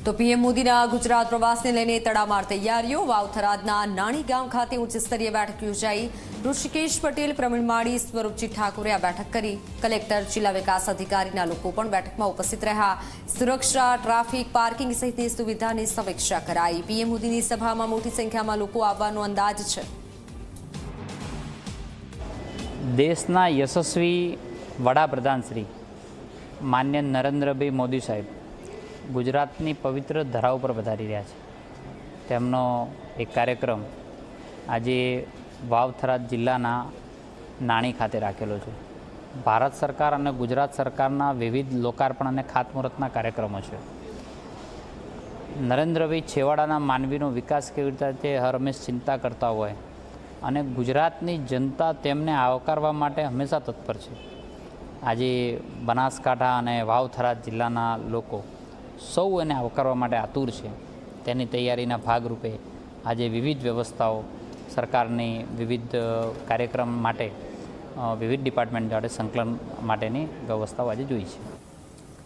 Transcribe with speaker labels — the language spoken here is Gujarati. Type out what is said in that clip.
Speaker 1: તો પીએમ મોદીના ગુજરાત પ્રવાસને લઈને તડામાર તૈયારીઓ. વાવથરાદના નાણી ગામ ખાતે ઉચ્ચ સ્તરીય બેઠક યોજાઈ. ઋષિકેશ પટેલ, પ્રવીણ માળી, સ્વરૂપજી ઠાકોરે આ બેઠક કરી. કલેક્ટર, જિલ્લા વિકાસ અધિકારીના લોકો પણ બેઠકમાં ઉપસ્થિત રહ્યા. સુરક્ષા, ટ્રાફિક, પાર્કિંગ સહિતની સુવિધાની સમીક્ષા કરાઈ. પીએમ મોદીની સભામાં મોટી સંખ્યામાં લોકો આવવાનો અંદાજ છે.
Speaker 2: દેશના યશસ્વી વડાપ્રધાન શ્રી માન્ય નરેન્દ્રભાઈ મોદી સાહેબ ગુજરાતની પવિત્ર ધરા ઉપર પધારી રહ્યા છે. તેમનો એક કાર્યક્રમ આજે વાવથરાદ જિલ્લાના નાણી ખાતે રાખેલો છે. ભારત સરકાર અને ગુજરાત સરકારના વિવિધ લોકાર્પણ અને ખાતમુહૂર્તના કાર્યક્રમો છે. નરેન્દ્રભાઈ છેવાડાના માનવીનો વિકાસ કેવી રીતે તે હરહંમેશ ચિંતા કરતા હોય અને ગુજરાતની જનતા તેમને આવકારવા માટે હંમેશા તત્પર છે. આજે બનાસકાંઠા અને વાવથરાદ જિલ્લાના લોકો સૌ એને આવકારવા માટે આતુર છે. તેની તૈયારીના ભાગરૂપે આજે વિવિધ વ્યવસ્થાઓ સરકારની વિવિધ કાર્યક્રમ માટે વિવિધ ડિપાર્ટમેન્ટ જોડે સંકલન માટેની વ્યવસ્થાઓ આજે જોઈ છે.